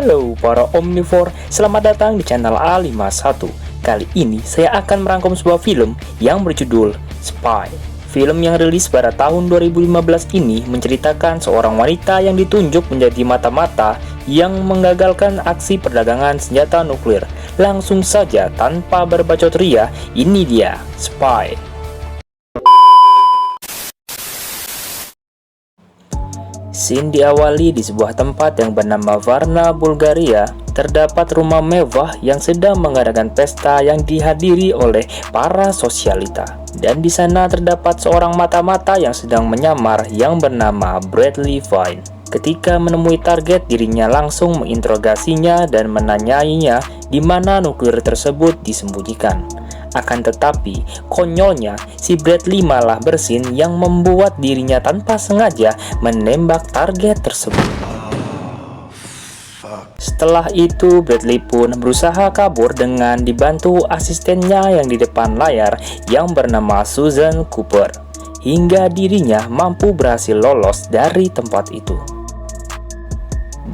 Halo para omnivore, selamat datang di channel A51. Kali ini saya akan merangkum sebuah film yang berjudul Spy. Film yang rilis pada tahun 2015 ini menceritakan seorang wanita yang ditunjuk menjadi mata-mata yang menggagalkan aksi perdagangan senjata nuklir. Langsung saja tanpa berbacot ria, ini dia Spy. Scene diawali di sebuah tempat yang bernama Varna, Bulgaria. Terdapat rumah mewah yang sedang mengadakan pesta yang dihadiri oleh para sosialita. Dan di sana terdapat seorang mata-mata yang sedang menyamar yang bernama Bradley Fine. Ketika menemui target, dirinya langsung menginterogasinya dan menanyainya di mana nuklir tersebut disembunyikan. Akan tetapi, konyolnya, si Bradley malah bersin yang membuat dirinya tanpa sengaja menembak target tersebut. Setelah itu, Bradley pun berusaha kabur dengan dibantu asistennya yang di depan layar yang bernama Susan Cooper, hingga dirinya mampu berhasil lolos dari tempat itu.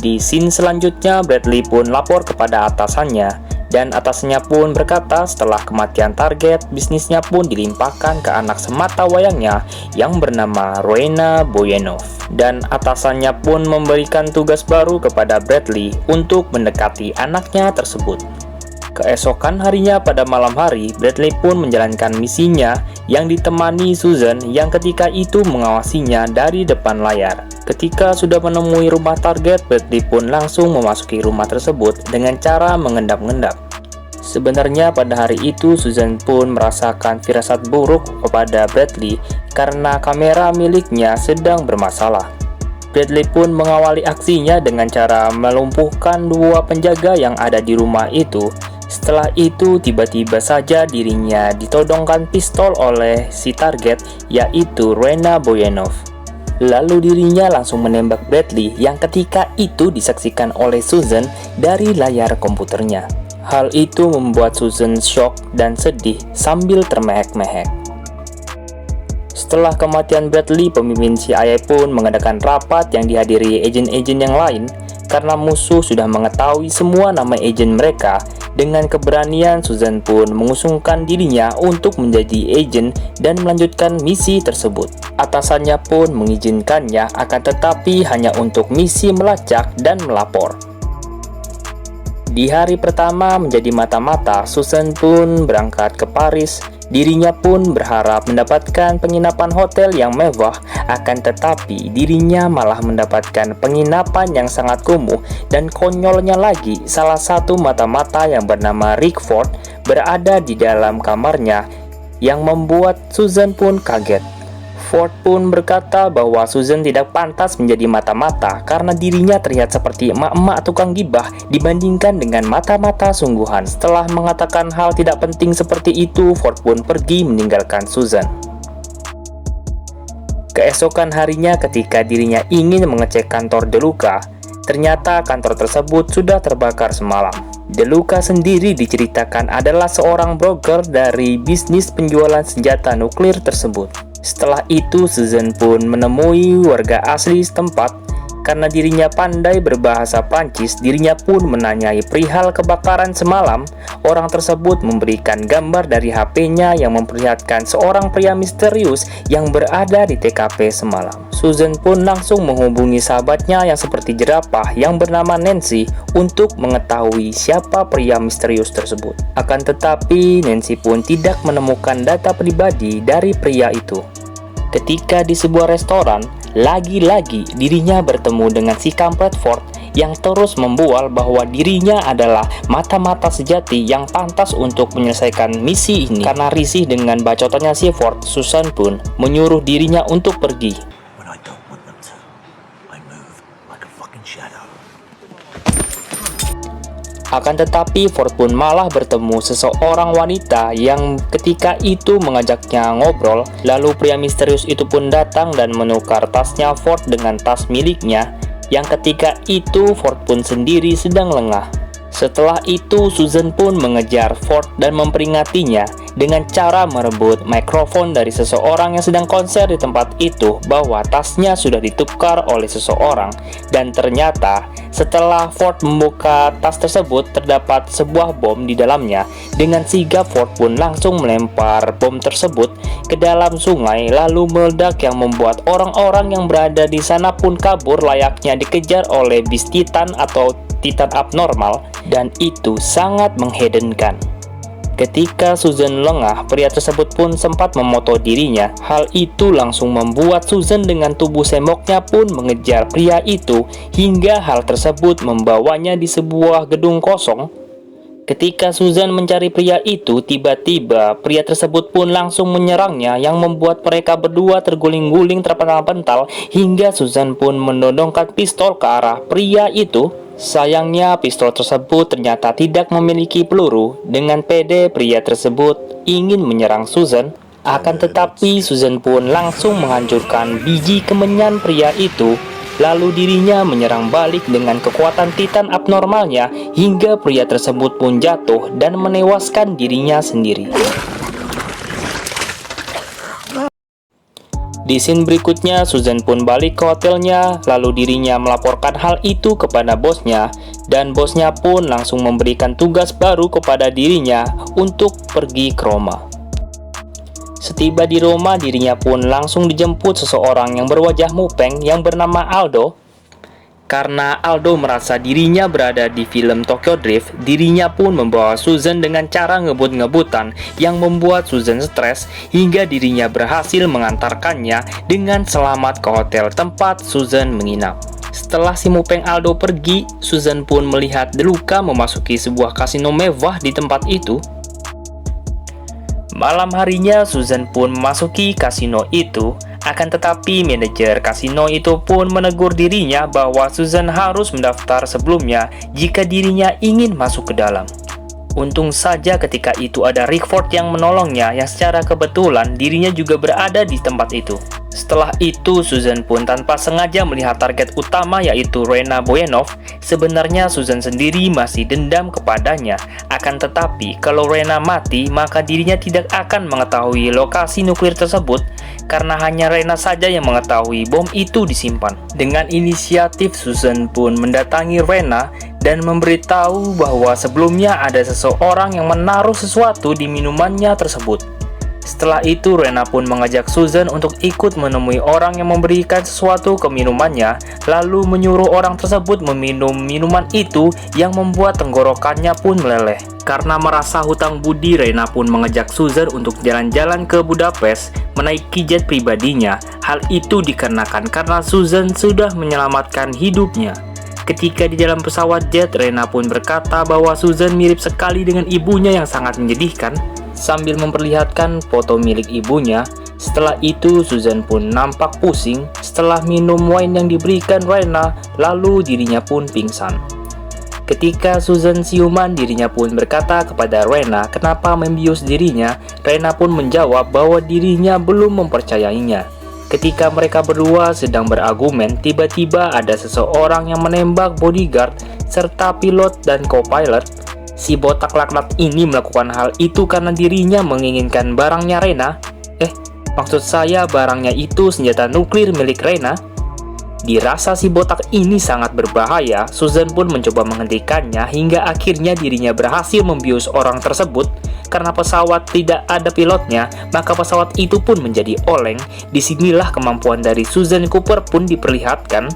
Di scene selanjutnya, Bradley pun lapor kepada atasannya, dan atasnya pun berkata setelah kematian target, bisnisnya pun dilimpahkan ke anak semata wayangnya yang bernama Rowena Boyanov. Dan atasannya pun memberikan tugas baru kepada Bradley untuk mendekati anaknya tersebut. Keesokan harinya pada malam hari, Bradley pun menjalankan misinya yang ditemani Susan yang ketika itu mengawasinya dari depan layar. Ketika sudah menemui rumah target, Bradley pun langsung memasuki rumah tersebut dengan cara mengendap-endap. Sebenarnya pada hari itu Susan pun merasakan firasat buruk kepada Bradley karena kamera miliknya sedang bermasalah. Bradley pun mengawali aksinya dengan cara melumpuhkan dua penjaga yang ada di rumah itu. Setelah itu tiba-tiba saja dirinya ditodongkan pistol oleh si target, yaitu Rowena Boyanov. Lalu dirinya langsung menembak Bradley yang ketika itu disaksikan oleh Susan dari layar komputernya. Hal itu membuat Susan shock dan sedih sambil termehek-mehek. Setelah kematian Bradley, pemimpin CIA pun mengadakan rapat yang dihadiri agen-agen yang lain karena musuh sudah mengetahui semua nama agen mereka. Dengan keberanian, Susan pun mengusungkan dirinya untuk menjadi agen dan melanjutkan misi tersebut. Atasannya pun mengizinkannya, akan tetapi hanya untuk misi melacak dan melapor. Di hari pertama menjadi mata-mata, Susan pun berangkat ke Paris. Dirinya pun berharap mendapatkan penginapan hotel yang mewah, akan tetapi dirinya malah mendapatkan penginapan yang sangat kumuh. Dan konyolnya lagi, salah satu mata-mata yang bernama Rick Ford berada di dalam kamarnya yang membuat Susan pun kaget. Ford pun berkata bahwa Susan tidak pantas menjadi mata-mata karena dirinya terlihat seperti emak-emak tukang gibah dibandingkan dengan mata-mata sungguhan. Setelah mengatakan hal tidak penting seperti itu, Ford pun pergi meninggalkan Susan. Keesokan harinya ketika dirinya ingin mengecek kantor DeLuca, ternyata kantor tersebut sudah terbakar semalam. DeLuca sendiri diceritakan adalah seorang broker dari bisnis penjualan senjata nuklir tersebut. Setelah itu, Susan pun menemui warga asli setempat. Karena dirinya pandai berbahasa Prancis, dirinya pun menanyai perihal kebakaran semalam. Orang tersebut memberikan gambar dari HP-nya yang memperlihatkan seorang pria misterius yang berada di TKP semalam. Susan pun langsung menghubungi sahabatnya yang seperti jerapah yang bernama Nancy untuk mengetahui siapa pria misterius tersebut. Akan tetapi, Nancy pun tidak menemukan data pribadi dari pria itu. Ketika di sebuah restoran, lagi-lagi dirinya bertemu dengan si kampret Ford yang terus membual bahwa dirinya adalah mata-mata sejati yang pantas untuk menyelesaikan misi ini. Karena risih dengan bacotannya si Ford, Susan pun menyuruh dirinya untuk pergi. Akan tetapi Ford pun malah bertemu seseorang wanita yang ketika itu mengajaknya ngobrol. Lalu pria misterius itu pun datang dan menukar tasnya Ford dengan tas miliknya, yang ketika itu Ford pun sendiri sedang lengah. Setelah itu Susan pun mengejar Ford dan memperingatinya dengan cara merebut mikrofon dari seseorang yang sedang konser di tempat itu bahwa tasnya sudah ditukar oleh seseorang, dan ternyata setelah Ford membuka tas tersebut terdapat sebuah bom di dalamnya. Dengan sigap Ford pun langsung melempar bom tersebut ke dalam sungai lalu meledak yang membuat orang-orang yang berada di sana pun kabur layaknya dikejar oleh bis Titan atau Titan abnormal, dan itu sangat menghedenkan. Ketika Susan lengah, pria tersebut pun sempat memoto dirinya. Hal itu langsung membuat Susan dengan tubuh semoknya pun mengejar pria itu hingga hal tersebut membawanya di sebuah gedung kosong. Ketika Susan mencari pria itu, tiba-tiba pria tersebut pun langsung menyerangnya yang membuat mereka berdua terguling-guling terpental-pental hingga Susan pun menodongkan pistol ke arah pria itu. Sayangnya pistol tersebut ternyata tidak memiliki peluru. Dengan pede pria tersebut ingin menyerang Susan, akan tetapi Susan pun langsung menghancurkan biji kemenyan pria itu. Lalu dirinya menyerang balik dengan kekuatan Titan abnormalnya hingga pria tersebut pun jatuh dan menewaskan dirinya sendiri. Di scene berikutnya, Susan pun balik ke hotelnya, lalu dirinya melaporkan hal itu kepada bosnya, dan bosnya pun langsung memberikan tugas baru kepada dirinya untuk pergi ke Roma. Setiba di Roma, dirinya pun langsung dijemput seseorang yang berwajah mupeng yang bernama Aldo. Karena Aldo merasa dirinya berada di film Tokyo Drift, dirinya pun membawa Susan dengan cara ngebut-ngebutan yang membuat Susan stres hingga dirinya berhasil mengantarkannya dengan selamat ke hotel tempat Susan menginap. Setelah si mupeng Aldo pergi, Susan pun melihat Deluca memasuki sebuah kasino mewah di tempat itu. Malam harinya, Susan pun memasuki kasino itu. Akan tetapi manajer kasino itu pun menegur dirinya bahwa Susan harus mendaftar sebelumnya jika dirinya ingin masuk ke dalam. Untung saja ketika itu ada Rickford yang menolongnya, yang secara kebetulan dirinya juga berada di tempat itu. Setelah itu, Susan pun tanpa sengaja melihat target utama, yaitu Rena Boyanov. Sebenarnya Susan sendiri masih dendam kepadanya. Akan tetapi, kalau Rena mati, maka dirinya tidak akan mengetahui lokasi nuklir tersebut, karena hanya Rena saja yang mengetahui bom itu disimpan. Dengan inisiatif, Susan pun mendatangi Rena dan memberitahu bahwa sebelumnya ada seseorang yang menaruh sesuatu di minumannya tersebut. Setelah itu, Rena pun mengajak Susan untuk ikut menemui orang yang memberikan sesuatu ke minumannya, lalu menyuruh orang tersebut meminum minuman itu yang membuat tenggorokannya pun meleleh. Karena merasa hutang budi, Rena pun mengajak Susan untuk jalan-jalan ke Budapest menaiki jet pribadinya. Hal itu dikarenakan karena Susan sudah menyelamatkan hidupnya. Ketika di dalam pesawat jet, Rena pun berkata bahwa Susan mirip sekali dengan ibunya yang sangat menyedihkan, sambil memperlihatkan foto milik ibunya. Setelah itu, Susan pun nampak pusing setelah minum wine yang diberikan Rena, lalu dirinya pun pingsan. Ketika Susan siuman, dirinya pun berkata kepada Rena kenapa membius dirinya. Rena pun menjawab bahwa dirinya belum mempercayainya. Ketika mereka berdua sedang berargumen, tiba-tiba ada seseorang yang menembak bodyguard serta pilot dan co-pilot. Si botak laknat ini melakukan hal itu karena dirinya menginginkan barangnya Rena. Maksud saya barangnya itu senjata nuklir milik Rena. Dirasa si botak ini sangat berbahaya, Susan pun mencoba menghentikannya hingga akhirnya dirinya berhasil membius orang tersebut. Karena pesawat tidak ada pilotnya, maka pesawat itu pun menjadi oleng. Disinilah kemampuan dari Susan Cooper pun diperlihatkan.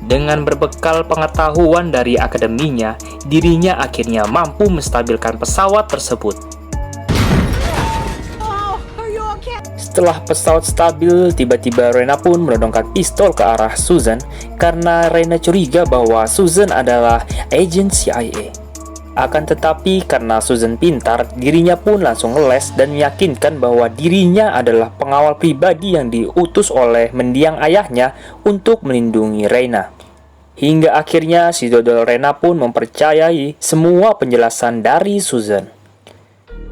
Dengan berbekal pengetahuan dari akademinya, dirinya akhirnya mampu menstabilkan pesawat tersebut. Setelah pesawat stabil, tiba-tiba Rena pun menodongkan pistol ke arah Susan karena Rena curiga bahwa Susan adalah agen CIA. Akan tetapi karena Susan pintar, dirinya pun langsung ngeles dan meyakinkan bahwa dirinya adalah pengawal pribadi yang diutus oleh mendiang ayahnya untuk melindungi Rena. Hingga akhirnya si dodol Rena pun mempercayai semua penjelasan dari Susan.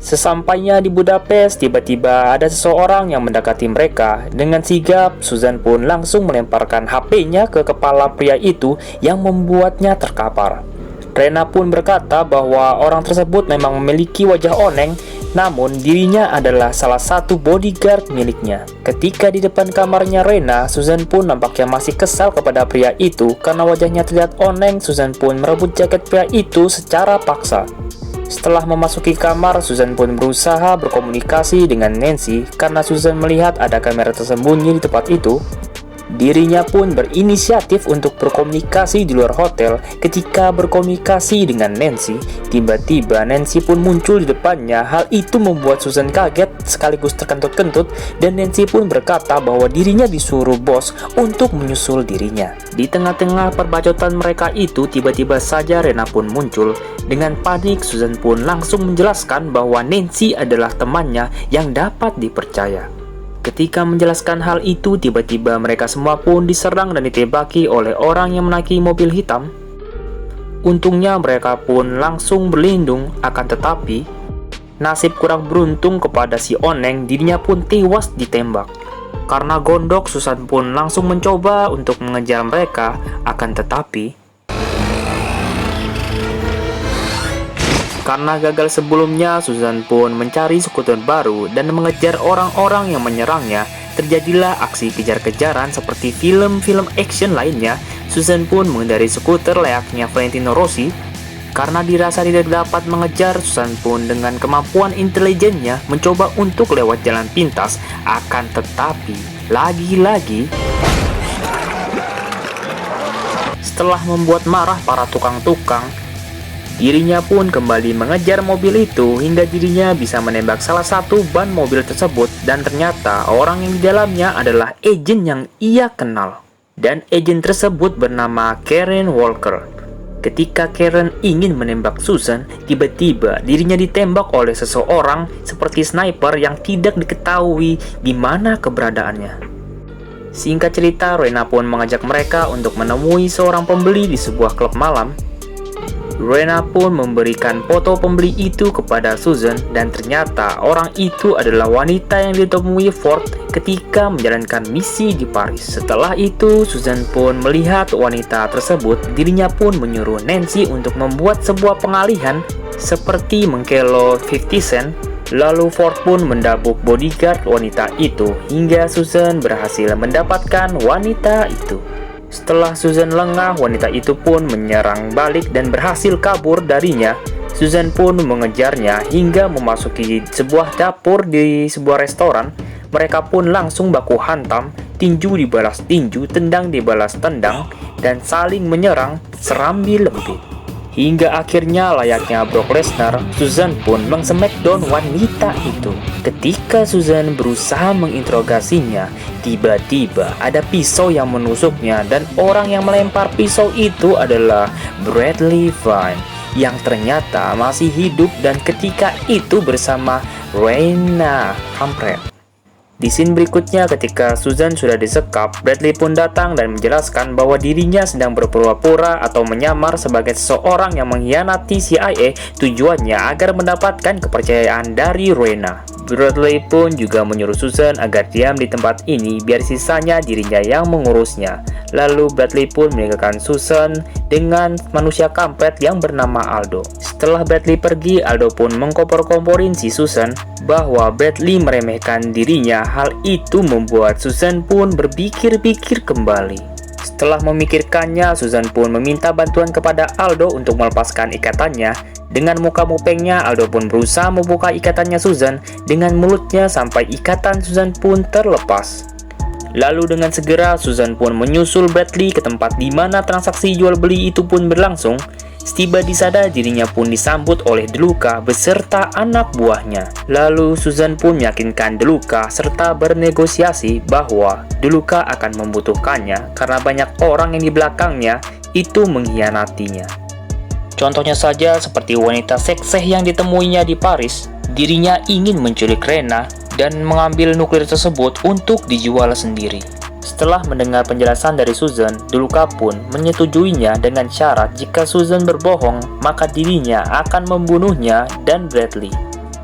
Sesampainya di Budapest, tiba-tiba ada seseorang yang mendekati mereka. Dengan sigap, Susan pun langsung melemparkan HP-nya ke kepala pria itu yang membuatnya terkapar. Rena pun berkata bahwa orang tersebut memang memiliki wajah oneng Namun, dirinya adalah salah satu bodyguard miliknya. Ketika di depan kamarnya Rena, Susan pun nampaknya masih kesal kepada pria itu karena wajahnya terlihat oneng. Susan pun merebut jaket pria itu secara paksa. Setelah memasuki kamar, Susan pun berusaha berkomunikasi dengan Nancy karena Susan melihat ada kamera tersembunyi di tempat itu. Dirinya pun berinisiatif untuk berkomunikasi di luar hotel. Ketika berkomunikasi dengan Nancy, tiba-tiba Nancy pun muncul di depannya. Hal itu membuat Susan kaget sekaligus terkentut-kentut, dan Nancy pun berkata bahwa dirinya disuruh bos untuk menyusul dirinya. Di tengah-tengah perbacotan mereka itu, tiba-tiba saja Rena pun muncul. Dengan panik, Susan pun langsung menjelaskan bahwa Nancy adalah temannya yang dapat dipercaya. Ketika menjelaskan hal itu, tiba-tiba mereka semua pun diserang dan ditembaki oleh orang yang menaiki mobil hitam. Untungnya mereka pun langsung berlindung, akan tetapi nasib kurang beruntung kepada si Oneng, dirinya pun tewas ditembak. Karena gondok, Susan pun langsung mencoba untuk mengejar mereka, akan tetapi karena gagal sebelumnya, Susan pun mencari skuter baru dan mengejar orang-orang yang menyerangnya. Terjadilah aksi kejar-kejaran seperti film-film action lainnya. Susan pun mengendarai skuter layaknya Valentino Rossi. Karena dirasa tidak dapat mengejar, Susan pun dengan kemampuan intelijennya mencoba untuk lewat jalan pintas. Akan tetapi, lagi-lagi setelah membuat marah para tukang-tukang, dirinya pun kembali mengejar mobil itu hingga dirinya bisa menembak salah satu ban mobil tersebut, dan ternyata orang yang di dalamnya adalah agen yang ia kenal. Dan agen tersebut bernama Karen Walker. Ketika Karen ingin menembak Susan, tiba-tiba dirinya ditembak oleh seseorang seperti sniper yang tidak diketahui di mana keberadaannya. Singkat cerita, Rena pun mengajak mereka untuk menemui seorang pembeli di sebuah klub malam. Rena pun memberikan foto pembeli itu kepada Susan, dan ternyata orang itu adalah wanita yang ditemui Ford ketika menjalankan misi di Paris. Setelah itu, Susan pun melihat wanita tersebut. Dirinya pun menyuruh Nancy untuk membuat sebuah pengalihan seperti mengkelo 50 Cent. Lalu Ford pun mendabuk bodyguard wanita itu hingga Susan berhasil mendapatkan wanita itu. Setelah Susan lengah, wanita itu pun menyerang balik dan berhasil kabur darinya. Susan pun mengejarnya hingga memasuki sebuah dapur di sebuah restoran. Mereka pun langsung baku hantam, tinju dibalas tinju, tendang dibalas tendang, dan saling menyerang serambi-lembi. Hingga akhirnya layaknya Brock Lesnar, Susan pun meng-smackdown wanita itu. Ketika Susan berusaha menginterogasinya, tiba-tiba ada pisau yang menusuknya, dan orang yang melempar pisau itu adalah Bradley Vine yang ternyata masih hidup dan ketika itu bersama Rena kampret. Di scene berikutnya, ketika Susan sudah disekap, Bradley pun datang dan menjelaskan bahwa dirinya sedang berpura-pura atau menyamar sebagai seseorang yang mengkhianati CIA, tujuannya agar mendapatkan kepercayaan dari Rena. Bradley pun juga menyuruh Susan agar diam di tempat ini biar sisanya dirinya yang mengurusnya. Lalu Bradley pun meninggalkan Susan dengan manusia kampret yang bernama Aldo. Setelah Bradley pergi, Aldo pun mengkompor-komporin si Susan bahwa Bradley meremehkan dirinya. Hal itu membuat Susan pun berpikir-pikir kembali. Setelah memikirkannya, Susan pun meminta bantuan kepada Aldo untuk melepaskan ikatannya. Dengan muka mupengnya, Aldo pun berusaha membuka ikatannya Susan dengan mulutnya sampai ikatan Susan pun terlepas. Lalu dengan segera, Susan pun menyusul Bradley ke tempat di mana transaksi jual beli itu pun berlangsung. Setiba di sana, dirinya pun disambut oleh Deluca beserta anak buahnya. Lalu Susan pun meyakinkan Deluca serta bernegosiasi bahwa Deluca akan membutuhkannya karena banyak orang yang di belakangnya itu mengkhianatinya. Contohnya saja seperti wanita sekseh yang ditemuinya di Paris. Dirinya ingin menculik Rena dan mengambil nuklir tersebut untuk dijual sendiri. Setelah mendengar penjelasan dari Susan, Deluca pun menyetujuinya dengan syarat jika Susan berbohong, maka dirinya akan membunuhnya dan Bradley.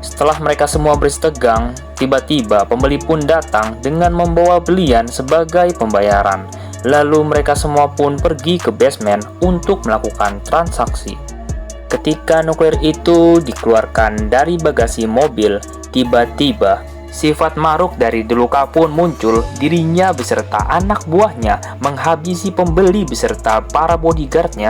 Setelah mereka semua bersetegang, tiba-tiba pembeli pun datang dengan membawa belian sebagai pembayaran. Lalu mereka semua pun pergi ke basement untuk melakukan transaksi. Ketika nuklir itu dikeluarkan dari bagasi mobil, tiba-tiba sifat maruk dari Deluca pun muncul. Dirinya beserta anak buahnya menghabisi pembeli beserta para bodyguardnya.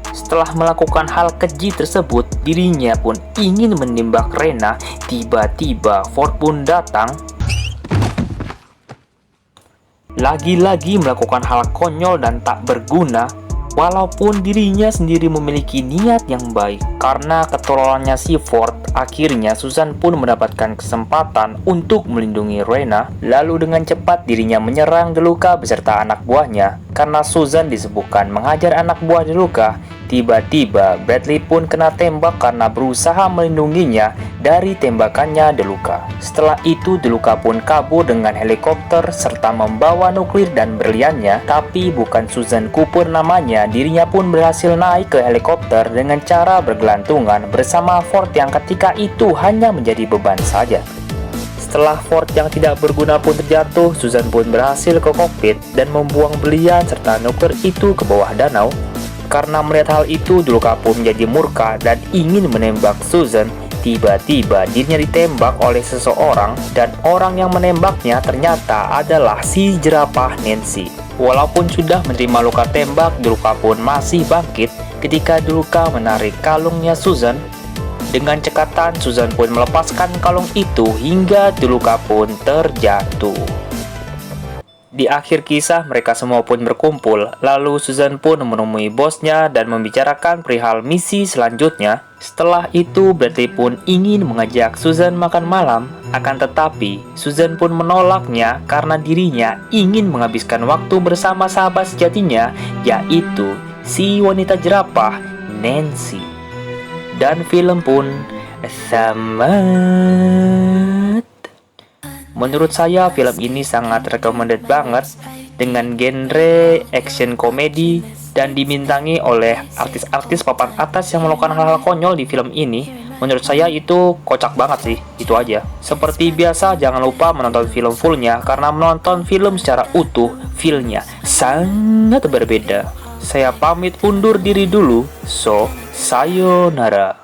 Setelah melakukan hal keji tersebut, dirinya pun ingin menembak Rena. Tiba-tiba Ford pun datang. Lagi-lagi melakukan hal konyol dan tak berguna. Walaupun dirinya sendiri memiliki niat yang baik, karena ketololannya si Ford, akhirnya Susan pun mendapatkan kesempatan untuk melindungi Rena. Lalu dengan cepat dirinya menyerang Deluca beserta anak buahnya. Karena Susan disebutkan menghajar anak buah Deluca, tiba-tiba Bradley pun kena tembak karena berusaha melindunginya dari tembakannya Deluca. Setelah itu Deluca pun kabur dengan helikopter serta membawa nuklir dan berliannya, tapi bukan Susan Cooper namanya. Dirinya pun berhasil naik ke helikopter dengan cara bergelantungan bersama Ford yang ketika itu hanya menjadi beban saja. Setelah Ford yang tidak berguna pun terjatuh, Susan pun berhasil ke kokpit dan membuang berlian serta nuklir itu ke bawah danau. Karena melihat hal itu, Deluca pun menjadi murka dan ingin menembak Susan. Tiba-tiba dirinya ditembak oleh seseorang, dan orang yang menembaknya ternyata adalah si jerapah Nancy. Walaupun sudah menerima luka tembak, Deluca pun masih bangkit ketika Deluca menarik kalungnya Susan. Dengan cekatan, Susan pun melepaskan kalung itu hingga Deluca pun terjatuh. Di akhir kisah, mereka semua pun berkumpul. Lalu Susan pun menemui bosnya dan membicarakan perihal misi selanjutnya. Setelah itu, Bradley pun ingin mengajak Susan makan malam. Akan tetapi, Susan pun menolaknya karena dirinya ingin menghabiskan waktu bersama sahabat sejatinya, yaitu si wanita jerapah, Nancy. Dan film pun tamat. Menurut saya film ini sangat recommended banget dengan genre action komedi dan dibintangi oleh artis-artis papan atas yang melakukan hal-hal konyol di film ini. Menurut saya itu kocak banget sih, itu aja. Seperti biasa, jangan lupa menonton film fullnya karena menonton film secara utuh, feel-nya sangat berbeda. Saya pamit undur diri dulu, so sayonara.